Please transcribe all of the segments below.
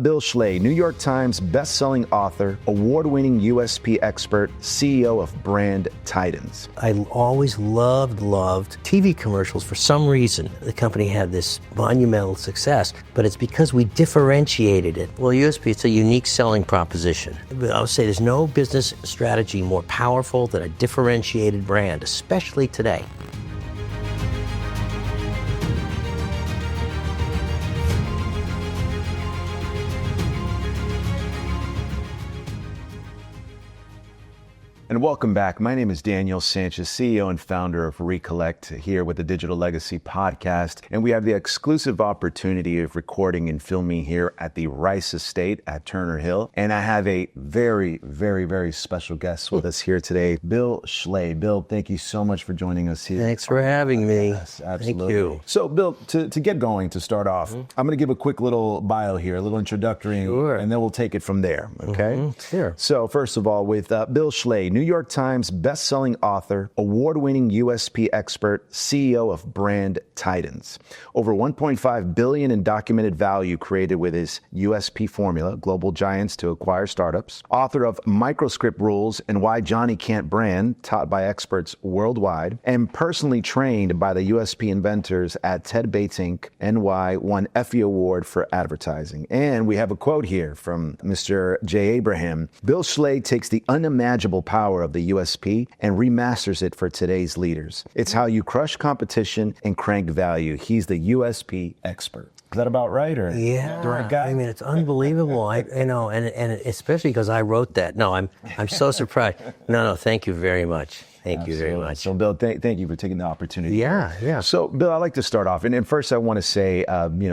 Bill Schley, New York Times bestselling author, award-winning USP expert, CEO of Brand Titans. I always loved TV commercials. For some reason, the company had this monumental success, but it's because we differentiated it. Well, USP, it's a unique selling proposition. I would say there's no business strategy more powerful than a differentiated brand, especially today. And welcome back. My name is Daniel Sanchez, CEO and founder of Reekolect, here with the Digital Legacy Podcast. And we have the exclusive opportunity of recording and filming here at the Rice Estate at Turner Hill. And I have a very, very, very special guest with us here today, Bill Schley. Bill, thank you so much for joining us here. Thanks for having me. Yes, absolutely. Thank you. So, Bill, to get going, to start off, I'm going to give a quick little bio here, a little introductory, and then we'll take it from there, okay? Sure. So, first of all, with Bill Schley, New York Times bestselling author, award-winning USP expert, CEO of Brand Titans. Over $1.5 billion in documented value created with his USP formula, global giants to acquire startups. Author of Microscript Rules and Why Johnny Can't Brand, taught by experts worldwide. And personally trained by the USP inventors at Ted Bates Inc. NY, won Effie Award for advertising. And we have a quote here from Mr. J. Abraham. Bill Schley takes the unimaginable power of the USP and remasters it for today's leaders. It's how you crush competition and crank value. He's the USP expert. Is that about right, or yeah? The right guy? I mean, it's unbelievable. And especially because I wrote that. No, I'm so surprised. No, thank you very much. Thank you very much. So, Bill, thank you for taking the opportunity. Yeah. So, Bill, I'd like to start off. And first, I want to say,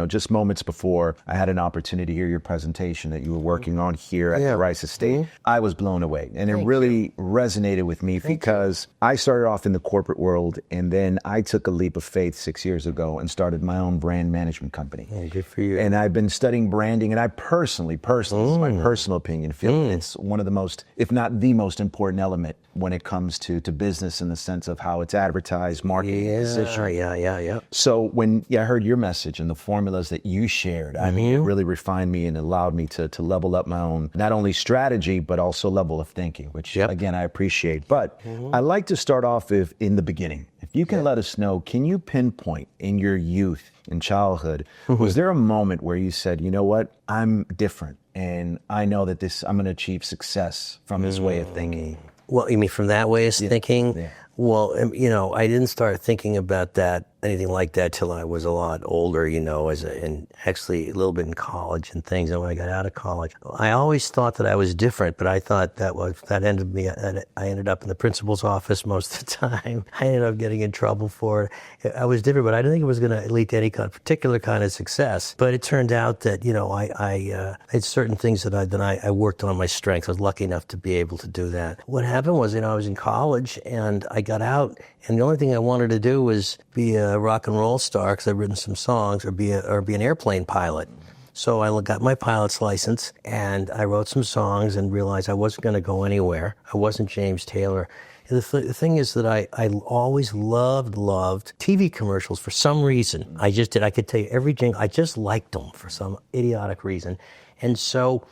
just moments before I had an opportunity to hear your presentation that you were working on here at the Rice Estate, I was blown away. And it really resonated with me because I started off in the corporate world, and then I took a leap of faith 6 years ago and started my own brand management company. Yeah, good for you. And I've been studying branding, and I personally, this is my personal opinion, feel it's one of the most, if not the most important element when it comes to business in the sense of how it's advertised, marketing, position. Yeah. So when I heard your message and the formulas that you shared, I mean, it really refined me and allowed me to level up my own, not only strategy, but also level of thinking, which again, I appreciate. But I like to start off in the beginning. If you can let us know, can you pinpoint in your youth and childhood, was there a moment where you said, you know what, I'm different and I know that I'm going to achieve success from this way of thinking? Well, you mean from that way of thinking? Yeah. Well, I didn't start thinking about anything like that till I was a lot older, and actually a little bit in college and things. And when I got out of college, I always thought that I was different, but I thought I ended up in the principal's office most of the time. I ended up getting in trouble for it. I was different, but I didn't think it was going to lead to any particular kind of success. But it turned out that, I had certain things that I worked on my strengths. I was lucky enough to be able to do that. What happened was, I was in college and I got out, and the only thing I wanted to do was be a rock and roll star because I'd written some songs, or be an airplane pilot. So I got my pilot's license and I wrote some songs and realized I wasn't going to go anywhere. I wasn't James Taylor. And the thing is that I always loved TV commercials for some reason. I just did. I could tell you every jingle. I just liked them for some idiotic reason. And so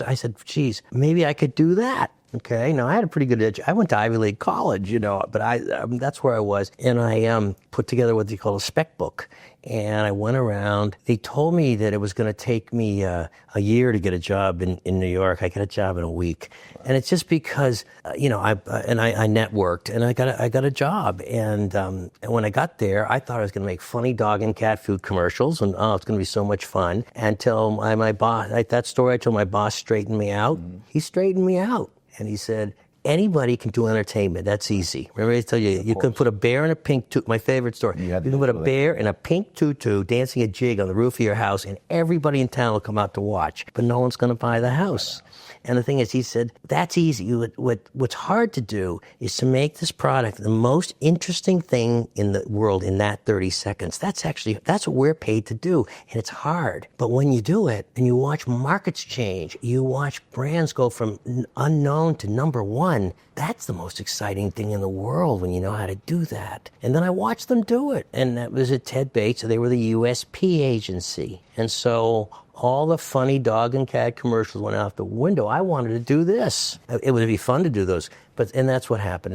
I said, geez, maybe I could do that. Okay, now I had a pretty good I went to Ivy League college, but that's where I was. And I put together what they call a spec book. And I went around. They told me that it was going to take me a year to get a job in New York. I got a job in a week. And it's just because, I networked and I got a job. And when I got there, I thought I was going to make funny dog and cat food commercials. And it's going to be so much fun. Until my boss, that story I told my boss straightened me out. He straightened me out. And he said, anybody can do entertainment. That's easy. Remember I told you, you can put a bear in a pink tutu. My favorite story. You can put a bear in a pink tutu dancing a jig on the roof of your house, and everybody in town will come out to watch. But no one's going to buy the house. And the thing is, he said, that's easy. What's hard to do is to make this product the most interesting thing in the world in that 30 seconds. That's what we're paid to do. And it's hard. But when you do it and you watch markets change, you watch brands go from unknown to number one, fun. That's the most exciting thing in the world when you know how to do that. And then I watched them do it. And that was at Ted Bates. They were the USP agency. And so all the funny dog and cat commercials went out the window. I wanted to do this. It would be fun to do those. And that's what happened.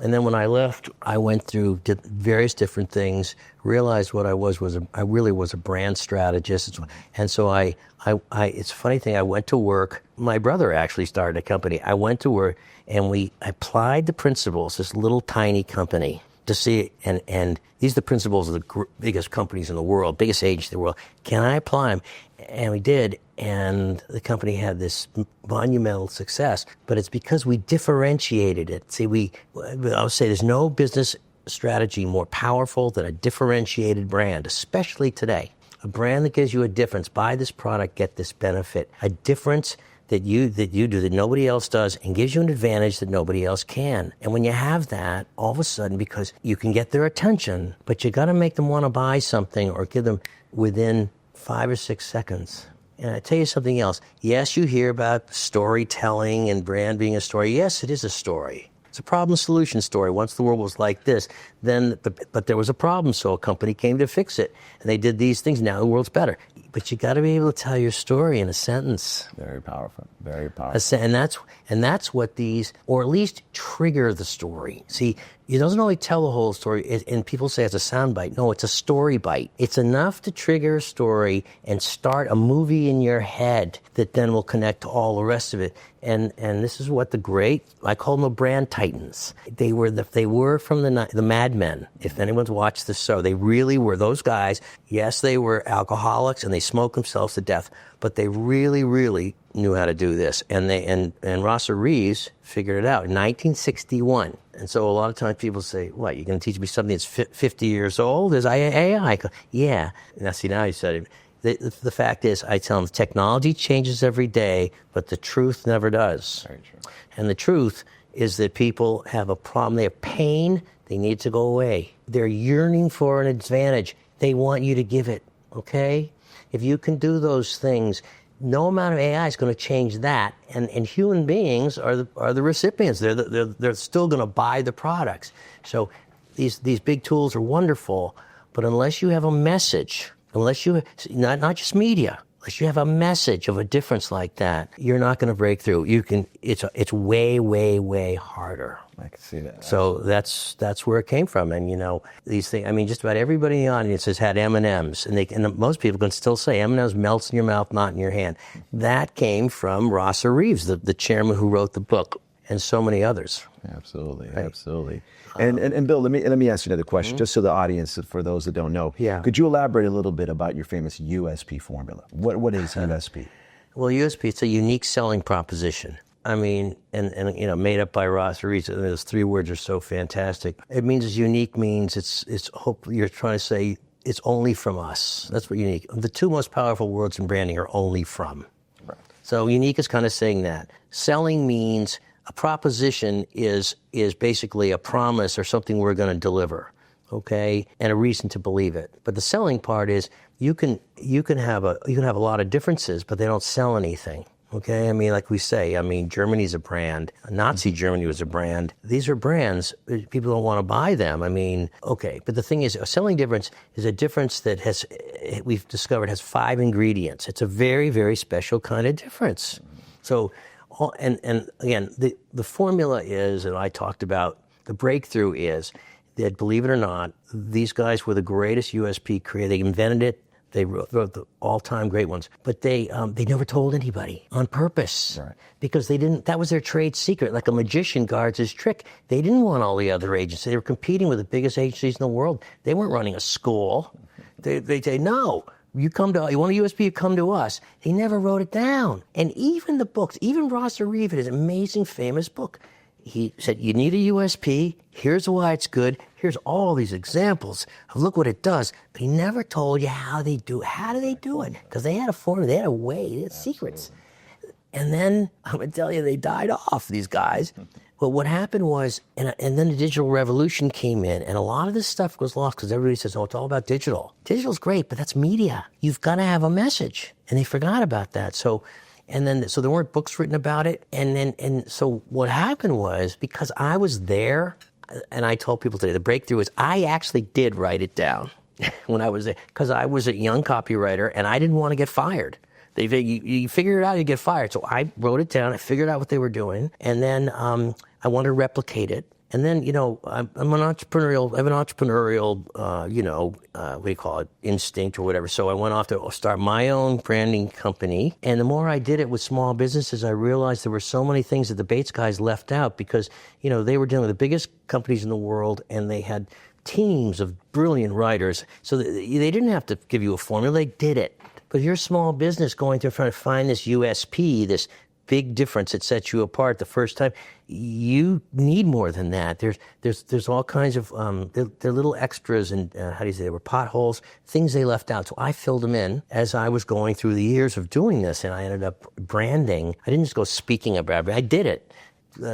And then when I left, I went through, did various different things, realized what I really was a brand strategist. And so it's a funny thing, I went to work. My brother actually started a company. I went to work and we applied the principles, this little tiny company, to see, and these are the principles of the biggest companies in the world, biggest agencies in the world. Can I apply them? And we did, and the company had this monumental success, but it's because we differentiated it. See, I would say there's no business strategy more powerful than a differentiated brand, especially today. A brand that gives you a difference. Buy this product, get this benefit. A difference that you do that nobody else does and gives you an advantage that nobody else can. And when you have that, all of a sudden, because you can get their attention, but you got to make them want to buy something or give them within 5 or 6 seconds. And I tell you something else. Yes, you hear about storytelling and brand being a story. Yes, it is a story. It's a problem-solution story. Once the world was like this, but there was a problem, so a company came to fix it. And they did these things. Now the world's better. But you got to be able to tell your story in a sentence. Very powerful. Very powerful. And that's what these, or at least trigger the story. See, it doesn't only tell the whole story, and people say it's a sound bite. No, it's a story bite. It's enough to trigger a story and start a movie in your head that then will connect to all the rest of it. And this is what I call them the brand titans. They were from the Mad Men. If anyone's watched the show, they really were those guys. Yes, they were alcoholics and they smoked themselves to death, but they really, really knew how to do this. And Rosser Reeves figured it out in 1961. And so a lot of times people say, what, you're going to teach me something that's 50 years old? Is AI? Yeah. Now you said it. The fact is, I tell them, technology changes every day, but the truth never does. Very true. And the truth is that people have a problem. They have pain. They need to go away. They're yearning for an advantage. They want you to give it, okay? If you can do those things, no amount of AI is going to change that. And human beings are the recipients. They're still going to buy the products. So these big tools are wonderful, but unless you have a message, unless you, not just media, unless you have a message of a difference like that, you're not going to break through. It's way, way, way harder. I can see that. So that's where it came from. And these things, I mean, just about everybody in the audience has had M&Ms, and most people can still say M&Ms melts in your mouth, not in your hand. That came from Rosser Reeves, the chairman who wrote the book, and so many others. Absolutely, right. Absolutely. And Bill, let me ask you another question, just so the audience, for those that don't know. Yeah. Could you elaborate a little bit about your famous USP formula? What is USP? Well, USP, it's a unique selling proposition. I mean, and made up by Rosser Reeves. Those 3 words are so fantastic. It means unique means it's hope. You're trying to say it's only from us. That's what unique. The 2 most powerful words in branding are only from. Right. So unique is kind of saying that. Selling means a proposition is basically a promise or something we're going to deliver, okay, and a reason to believe it. But the selling part is you can have a lot of differences, but they don't sell anything. Okay, I mean, like we say, Germany's a brand. Nazi Germany was a brand. These are brands. People don't want to buy them. I mean, okay, but the thing is, a selling difference is a difference that we've discovered has 5 ingredients. It's a very, very special kind of difference. So, and again, the formula is, and I talked about, the breakthrough is that, believe it or not, these guys were the greatest USP creator. They invented it. They wrote the all-time great ones, but they never told anybody on purpose, right? Because they didn't. That was their trade secret, like a magician guards his trick. They didn't want all the other agencies. They were competing with the biggest agencies in the world. They weren't running a school. They say, no, you want a USP, you come to us. They never wrote it down. And even the books, even Rosser Reeves, his amazing, famous book, he said, you need a USP, here's why it's good, here's all these examples of look what it does. But he never told you how they do it. How do they do it? Because they had a formula, they had a way, they had secrets. And then, I'm going to tell you, they died off, these guys. But what happened was, and then the digital revolution came in, and a lot of this stuff was lost because everybody says, oh, it's all about digital. Digital's great, but that's media. You've got to have a message. And they forgot about that. So, And then, so there weren't books written about it. And so what happened was, because I was there, and I told people today, the breakthrough is I actually did write it down when I was there, because I was a young copywriter and I didn't want to get fired. You figure it out, you get fired. So I wrote it down, I figured out what they were doing, and then I wanted to replicate it. And then, I'm an entrepreneurial, I have an entrepreneurial, what do you call it, instinct or whatever. So I went off to start my own branding company. And the more I did it with small businesses, I realized there were so many things that the Bates guys left out because, they were dealing with the biggest companies in the world and they had teams of brilliant writers. So they didn't have to give you a formula, they did it. But you're a small business going through trying to find this USP, this big difference that sets you apart the first time. You need more than that. There's all kinds of they're little extras and they were potholes, things they left out. So I filled them in as I was going through the years of doing this, and I ended up branding. I didn't just go speaking about it. I did it.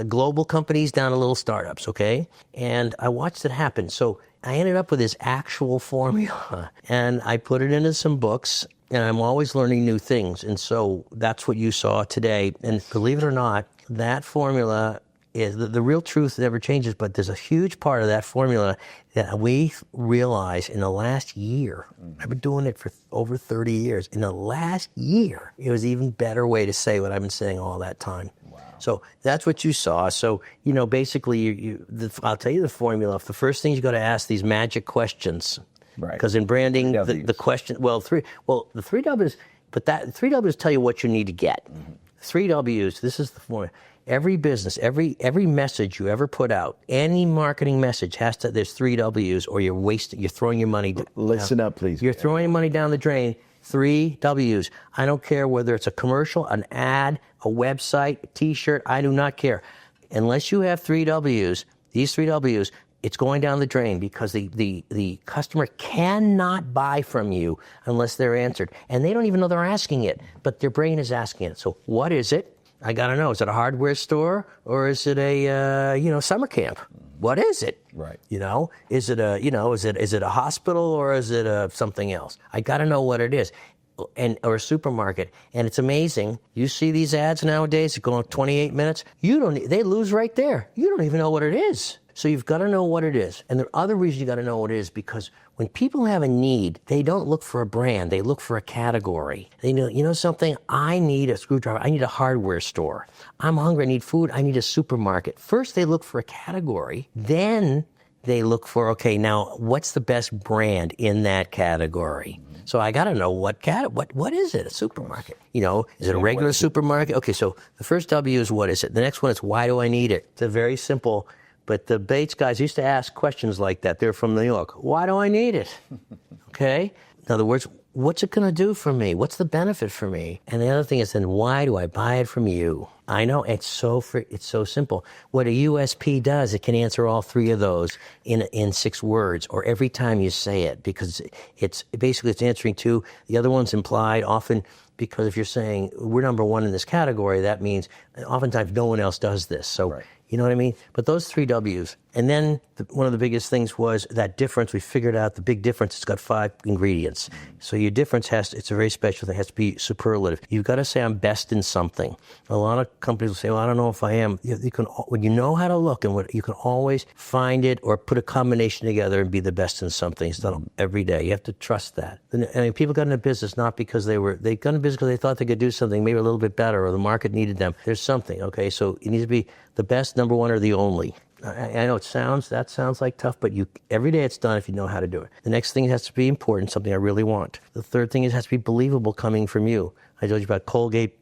Global companies down to little startups, okay? And I watched it happen. So I ended up with this actual formula, and I put it into some books. And I'm always learning new things. And so that's what you saw today. And believe it or not, that formula is the real truth never changes, but there's a huge part of that formula that we realize in the last year. I've been doing it for over 30 years. In the last year, it was an even better way to say what I've been saying all that time. Wow. So that's what you saw. So, basically, I'll tell you the formula. The first thing you got to ask these magic questions. Right. Because in branding, the question, the three W's, but the three W's tell you what you need to get. Mm-hmm. Three W's, this is the formula. Every business, every message you ever put out, any marketing message there's three W's, or you're throwing your money. Listen up, please. You're throwing your money down the drain. Three W's. I don't care whether it's a commercial, an ad, a website, a t-shirt, I do not care. Unless you have three W's, these three W's, it's going down the drain because the customer cannot buy from you unless they're answered. And they don't even know they're asking it, but their brain is asking it. So what is it? I got to know. Is it a hardware store or is it a, summer camp? What is it? Right. Is it a hospital or is it something else? I got to know what it is. Or a supermarket. And it's amazing. You see these ads nowadays that go on 28 minutes. They lose right there. You don't even know what it is. So you've got to know what it is. And there are other reasons you got to know what it is, because when people have a need, they don't look for a brand. They look for a category. They know, something? I need a screwdriver. I need a hardware store. I'm hungry. I need food. I need a supermarket. First, they look for a category. Then they look for, okay, now what's the best brand in that category? So I got to know what is it? A supermarket? Is it a regular supermarket? Okay, so the first W is what is it? The next one is why do I need it? It's a very simple. But the Bates guys used to ask questions like that. They're from New York. Why do I need it? Okay? In other words, what's it going to do for me? What's the benefit for me? And the other thing is then why do I buy it from you? I know it's so simple. What a USP does, it can answer all three of those in 6 words or every time you say it, because it's answering two. The other one's implied often, because if you're saying we're number one in this category, that means oftentimes no one else does this. So. Right. You know what I mean? But those 3 W's. And then one of the biggest things was that difference. We figured out the big difference. It's got 5 ingredients. So your difference it's a very special thing. It has to be superlative. You've got to say I'm best in something. A lot of companies will say, well, I don't know if I am. When you know how to look, and you can always find it or put a combination together and be the best in something. It's done every day. You have to trust that. People got into business not because they got into business because they thought they could do something maybe a little bit better or the market needed them. There's something, okay? So it needs to be the best, number one, or the only. I know that sounds like tough, but every day it's done if you know how to do it. The next thing has to be important, something I really want. The third thing is it has to be believable coming from you. I told you about Colgate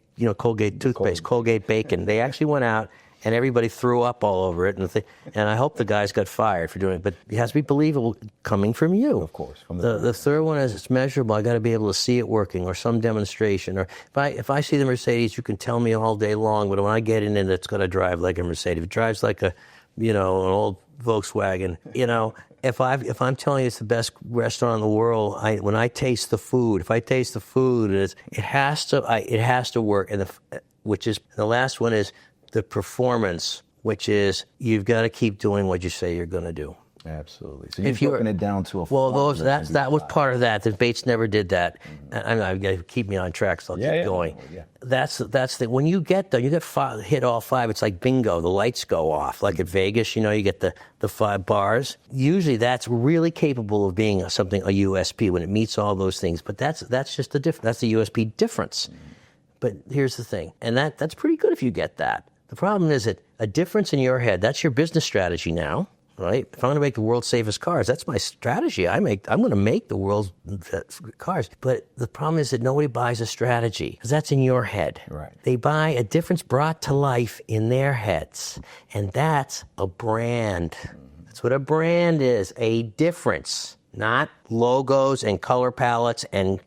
toothpaste, Colgate bacon. They actually went out and everybody threw up all over it, and I hope the guys got fired for doing it. But it has to be believable coming from you. Of course. The third one is it's measurable. I got to be able to see it working, or some demonstration. Or if I see the Mercedes, you can tell me all day long, but when I get in it, it's going to drive like a Mercedes. If it drives like an old Volkswagen, if I'm telling you it's the best restaurant in the world, when I taste the food, it has to work. And the last one is the performance, which is you've got to keep doing what you say you're going to do. Absolutely. So you've broken it down to a that was part of that. The Bates never did that. I've got to keep me on track, so I'll keep going. That's when you get there, you get hit all five. It's like bingo. The lights go off, like at Vegas. You get the 5 bars. Usually, that's really capable of being a USP when it meets all those things. But that's just the difference. That's the USP difference. But here's the thing, and that's pretty good if you get that. The problem is that a difference in your head. That's your business strategy now. Right? If I'm going to make the world's safest cars, that's my strategy. I'm going to make the world's cars. But the problem is that nobody buys a strategy because that's in your head. Right. They buy a difference brought to life in their heads. And that's a brand. That's what a brand is, a difference, not logos and color palettes and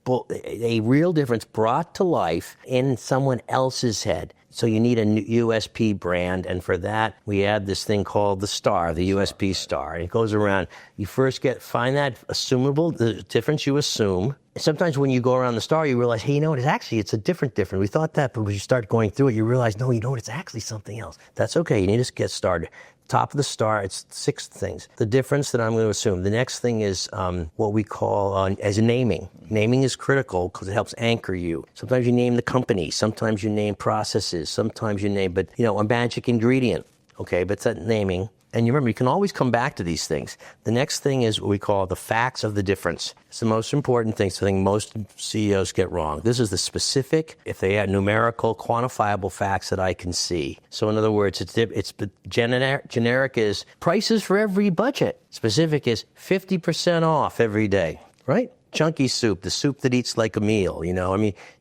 a real difference brought to life in someone else's head. So you need a USP brand, and for that, we add this thing called the star, the USP star. And it goes around. You first find that assumable, the difference you assume. Sometimes when you go around the star, you realize, hey, you know what, it's a different. We thought that, but when you start going through it, you realize, no, you know what, it's actually something else. That's okay, you need to get started. Top of the star, it's 6 things. The difference that I'm going to assume. The next thing is what we call as naming. Naming is critical because it helps anchor you. Sometimes you name the company. Sometimes you name processes. Sometimes you name, a magic ingredient. Okay, but it's that naming. And you remember, you can always come back to these things. The next thing is what we call the facts of the difference. It's the most important thing, so I think most CEOs get wrong. This is the specific, if they add numerical, quantifiable facts that I can see. So in other words, it's generic is prices for every budget. Specific is 50% off every day, right? Chunky soup, the soup that eats like a meal,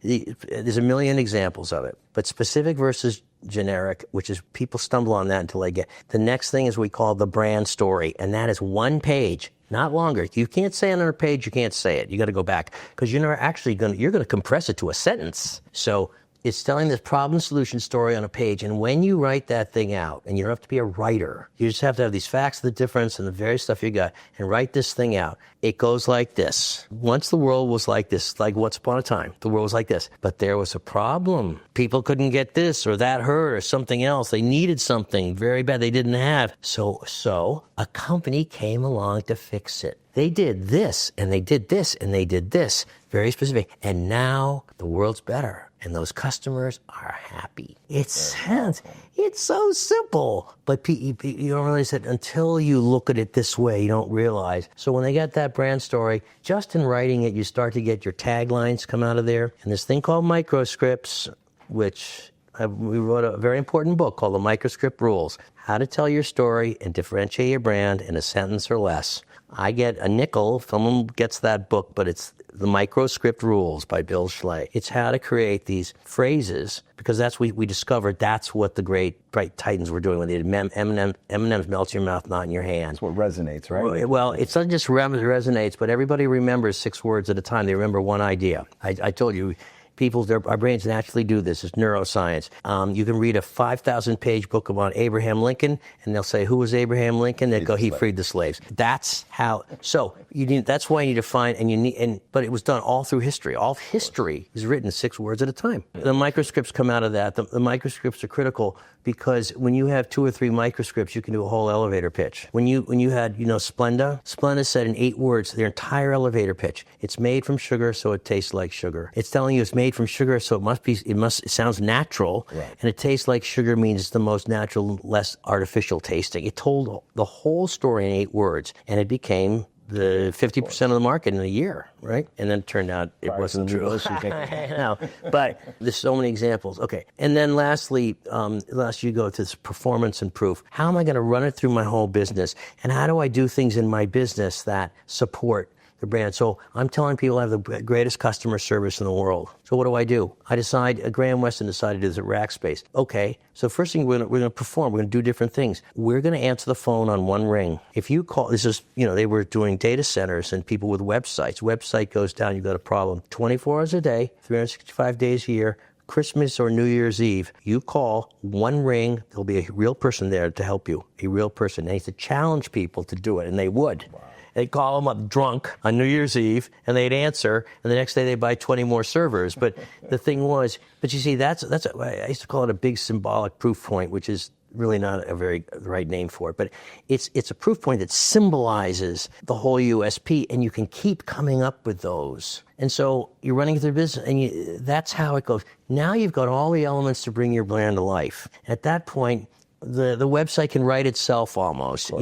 there's a million examples of it. But specific versus generic, which is people stumble on that until they get. The next thing is we call the brand story, and that is 1 page, not longer. You can't say it on a page, you can't say it. You got to go back because you're going to compress it to a sentence. So it's telling this problem solution story on a page, and when you write that thing out, and you don't have to be a writer, you just have to have these facts of the difference and the various stuff you got, and write this thing out. It goes like this. Once the world was like this, like once upon a time, the world was like this, but there was a problem. People couldn't get this or that hurt or something else. They needed something very bad they didn't have. So a company came along to fix it. They did this, and they did this, and they did this. Very specific. And now the world's better. And those customers are happy. It's so simple. But you don't realize that until you look at it this way, you don't realize. So when they get that brand story, just in writing it, you start to get your taglines come out of there. And this thing called microscripts, which we wrote a very important book called The Microscript Rules. How to tell your story and differentiate your brand in a sentence or less. I get a nickel if someone gets that book, but it's The Microscript Rules by Bill Schley. It's how to create these phrases, because that's we discovered that's what the great titans were doing when they did M&M's melt in your mouth, not in your hand. That's what resonates, right? Well, it's not just resonates, but everybody remembers 6 words at a time. They remember one idea. I told you, our brains naturally do this. It's neuroscience. You can read a 5,000-page book about Abraham Lincoln, and they'll say, "Who was Abraham Lincoln?" They go, "He freed the slaves." That's how. So that's why you need to find, but it was done all through history. All history is written 6 words at a time. The microscripts come out of that. The microscripts are critical because when you have 2 or 3 microscripts, you can do a whole elevator pitch. When you had Splenda said in 8 words their entire elevator pitch. It's made from sugar, so it tastes like sugar. It's telling you it's made from sugar, so it sounds natural, right. And it tastes like sugar means it's the most natural, less artificial tasting. It told the whole story in 8 words, and it became the 50% of the market in a year, right? And then it turned out it wasn't true. I know, but there's so many examples. Okay, and then lastly, you go to this performance and proof. How am I going to run it through my whole business, and how do I do things in my business that support the brand? So I'm telling people I have the greatest customer service in the world. So what do? Graham Weston decided to do this at Rackspace. Okay, so first thing we're going to perform. We're going to do different things. We're going to answer the phone on 1 ring. If you call, they were doing data centers and people with websites. Website goes down, you've got a problem. 24 hours a day, 365 days a year, Christmas or New Year's Eve, you call 1 ring, there'll be a real person there to help you, a real person. And he said, challenge people to do it, and they would. Wow. They'd call them up drunk on New Year's Eve, and they'd answer, and the next day they'd buy 20 more servers. But the thing was, you see, I used to call it a big symbolic proof point, which is really not a very right name for it, but it's a proof point that symbolizes the whole USP, and you can keep coming up with those. And so you're running through business, and that's how it goes. Now you've got all the elements to bring your brand to life. At that point, the website can write itself almost,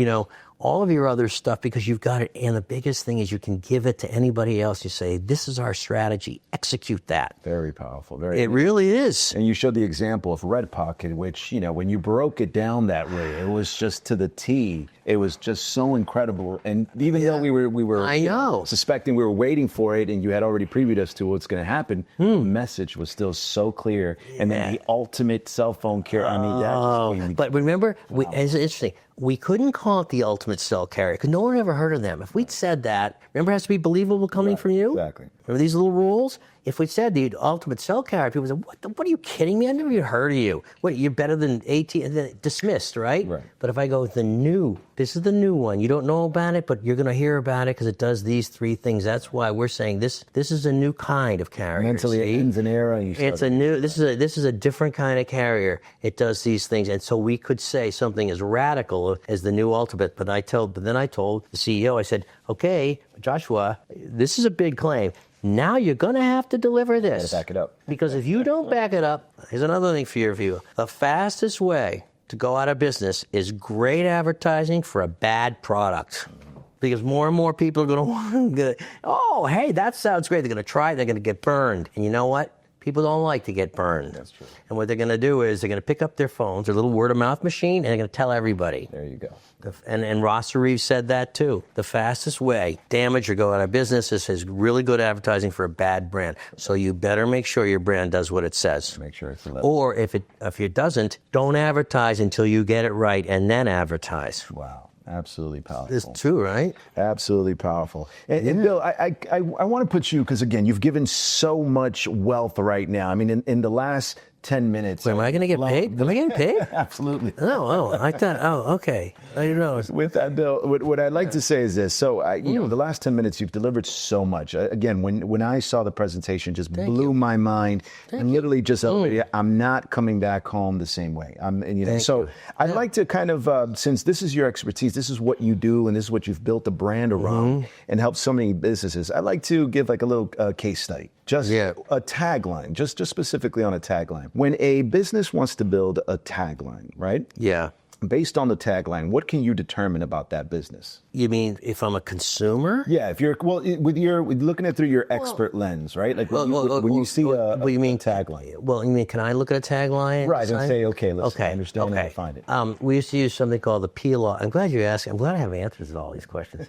all of your other stuff, because you've got it. And the biggest thing is you can give it to anybody else. You say, this is our strategy. Execute that. Very powerful. It really is. And you showed the example of Red Pocket, which, when you broke it down that way, it was just to the T. It was just so incredible. And even though we were I know. Suspecting we were waiting for it, and you had already previewed us to what's going to happen, the message was still so clear. And then the ultimate cell phone carrier. But remember, it's interesting. We couldn't call it the ultimate cell carrier because no one ever heard of them. If we'd said that, remember, it has to be believable coming from you? Exactly. Remember these little rules? If we said the ultimate cell carrier, people would say, what are you kidding me? I never even heard of you. What, you're better than AT&T? Dismissed, right? But if I go with this is the new one. You don't know about it, but you're going to hear about it because it does these 3 things. That's why we're saying this is a new kind of carrier. Mentally, it ends an era. This is a different kind of carrier. It does these things. And so we could say something as radical as the new ultimate. But then I told the CEO, I said, okay, Joshua, this is a big claim. Now you're going to have to deliver this. Back it up. Because if you don't back it up, here's another thing for your view. The fastest way to go out of business is great advertising for a bad product. Because more and more people are going to want oh, hey, that sounds great. They're going to try it. They're going to get burned. And you know what? People don't like to get burned. That's true. And what they're going to do is they're going to pick up their phones, their little word-of-mouth machine, and they're going to tell everybody. There you go. And Ross Reeves said that too. The fastest way, damage or go out of business, is really good advertising for a bad brand. So you better make sure your brand does what it says. Make sure it's a level. Or if it doesn't, don't advertise until you get it right, and then advertise. Wow. Absolutely powerful. It's true, right? Absolutely powerful. And Bill, I want to put you, because again, you've given so much wealth right now. I mean, in the last 10 minutes. Wait, am I going to get paid? Am I getting paid? Absolutely. I thought, okay. I don't know. With that, Bill, what I'd like to say is this. So, the last 10 minutes, you've delivered so much. Again, when I saw the presentation, just blew my mind. And literally just, I'm not coming back home the same way. I'd like to kind of, since this is your expertise, this is what you do, and this is what you've built a brand around and helped so many businesses, I'd like to give like a little case study. Just a tagline, just specifically on a tagline. When a business wants to build a tagline, right? Yeah. Based on the tagline, what can you determine about that business? You mean if I'm a consumer? Yeah, if you're with looking at it through your expert lens, right? Like when you see a tagline. Well, you mean can I look at a tagline? Right, and say, okay, listen, I understand how to find it. We used to use something called the peel-off. I'm glad you asked. I'm glad I have answers to all these questions.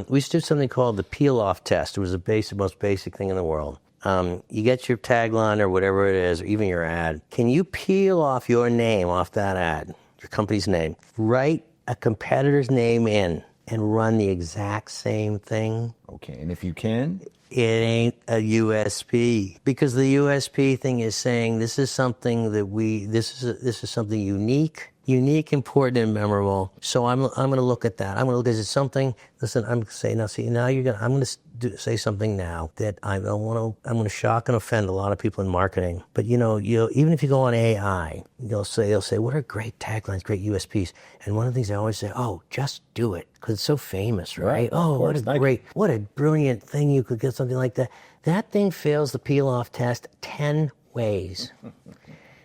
We used to do something called the peel-off test. It was the most basic thing in the world. You get your tagline or whatever it is, or even your ad. Can you peel off your name off that ad, your company's name, write a competitor's name in, and run the exact same thing? Okay, and if you can? It ain't a USP, because the USP thing is saying this is something that this is something unique, important, and memorable. So I'm going to look at that. I'm going to look at something. Listen, I'm going to say I'm going to say something now that I'm going to shock and offend a lot of people in marketing. But even if you go on AI, they'll say what are great taglines, great USPs, and one of the things they always say, just do it, because it's so famous, right? What a brilliant thing you could get something like that. That thing fails the peel-off test 10 ways.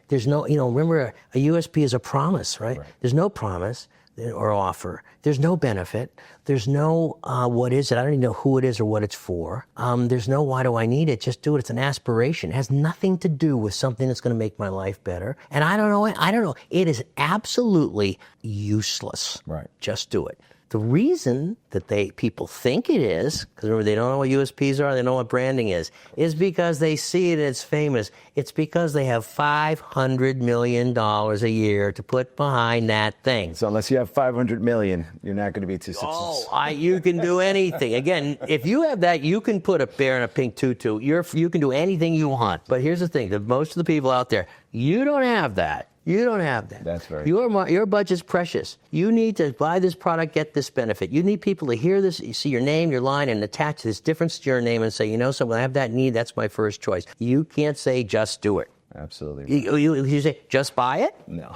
There's no, remember, a USP is a promise, right? There's no promise or offer. There's no benefit. There's no what is it? I don't even know who it is or what it's for. There's no why do I need it? Just do it. It's an aspiration. It has nothing to do with something that's going to make my life better. And I don't know. It is absolutely useless. Right. Just do it. The reason that people think it is, because remember, they don't know what USPs are, they don't know what branding is because they see it as famous. It's because they have $500 million a year to put behind that thing. So unless you have $500 million, you're not going to be too successful. You can do anything. Again, if you have that, you can put a bear in a pink tutu. You can do anything you want. But here's the thing, that most of the people out there, you don't have that. You don't have that. That's very Your budget's precious. You need to buy this product, get this benefit. You need people to hear this, see your name, your line, and attach this difference to your name and say, so when I have that need, that's my first choice. You can't say just do it. Absolutely. You say, just buy it? No.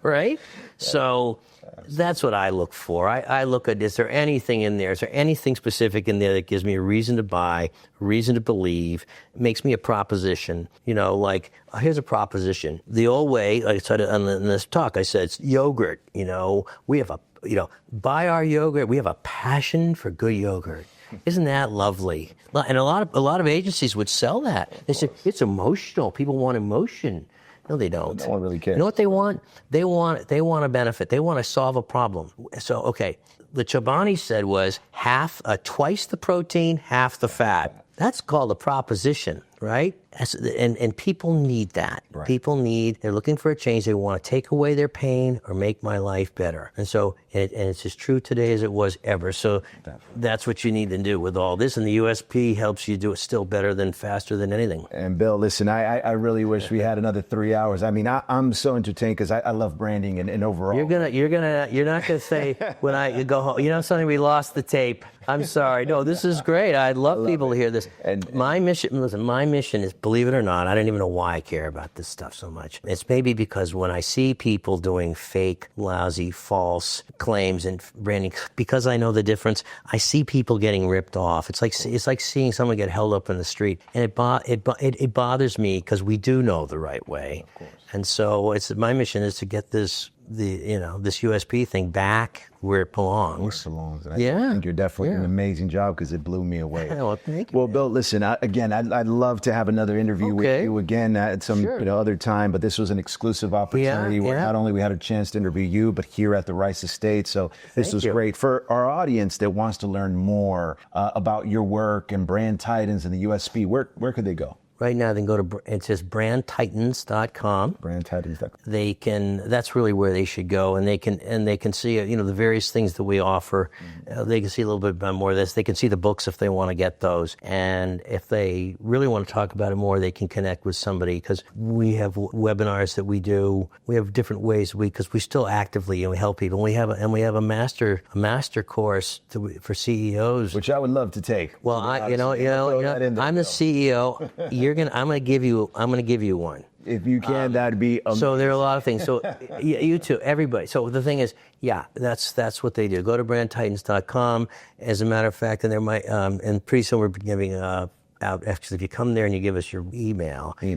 Right? So that's what I look for. I look at, is there anything in there? Is there anything specific in there that gives me a reason to buy, a reason to believe, makes me a proposition? Like, here's a proposition. The old way, like I said in this talk, I said, it's yogurt. We have buy our yogurt. We have a passion for good yogurt. Isn't that lovely? And a lot of agencies would sell that. They said, it's emotional. People want emotion. No, they don't. No one really cares. You know what they want? They want a benefit. They want to solve a problem. So, okay, the Chobani said was twice the protein, half the fat. That's called a proposition, right? And people need that. Right. They're looking for a change. They want to take away their pain or make my life better. And so, and it's as true today as it was ever. So that's what you need to do with all this. And the USP helps you do it still better than faster than anything. And Bill, listen, I really wish we had another 3 hours. I mean, I'm so entertained because I love branding and overall. You're not gonna say when you go home, something, we lost the tape. I'm sorry. No, this is great. I'd love people to hear this. And my mission is, believe it or not, I don't even know why I care about this stuff so much. It's maybe because when I see people doing fake, lousy, false claims and branding, because I know the difference, I see people getting ripped off. It's like seeing someone get held up in the street, and it bothers me because we do know the right way. Of course. And so my mission is to get this USP thing back where it belongs. And I think you're definitely an amazing job because it blew me away. Well, thank you. Well, Bill, listen, I'd love to have another interview with you again at some other time, but this was an exclusive opportunity where not only we had a chance to interview you, but here at the Rice Estate. So this was great. For our audience that wants to learn more about your work and Brand Titans and the USP, where could they go? Right now, they can go to, it says BrandTitans.com. BrandTitans.com. That's really where they should go, and they can see, the various things that we offer. They can see a little bit more of this. They can see the books if they want to get those. And if they really want to talk about it more, they can connect with somebody, because we have webinars that we do. We have different ways because we still actively help people. And we have a master course for CEOs, which I would love to take. Well, I'm the CEO. I'm going to give you one. If you can, that'd be amazing. So there are a lot of things. So you too, everybody. So the thing is, that's what they do. Go to BrandTitans.com. As a matter of fact, and there might, and pretty soon we're giving out. Actually, if you come there and you give us your email, we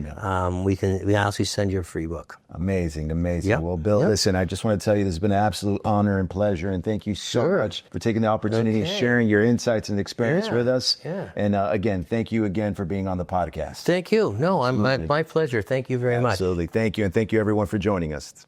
actually send you a free book. Amazing. Yep. Well, Bill, listen, I just want to tell you this has been an absolute honor and pleasure, and thank you so much for taking the opportunity and sharing your insights and experience with us. Yeah. And again, thank you again for being on the podcast. Thank you. No, my pleasure. Thank you very much. Absolutely. Thank you, and thank you everyone for joining us.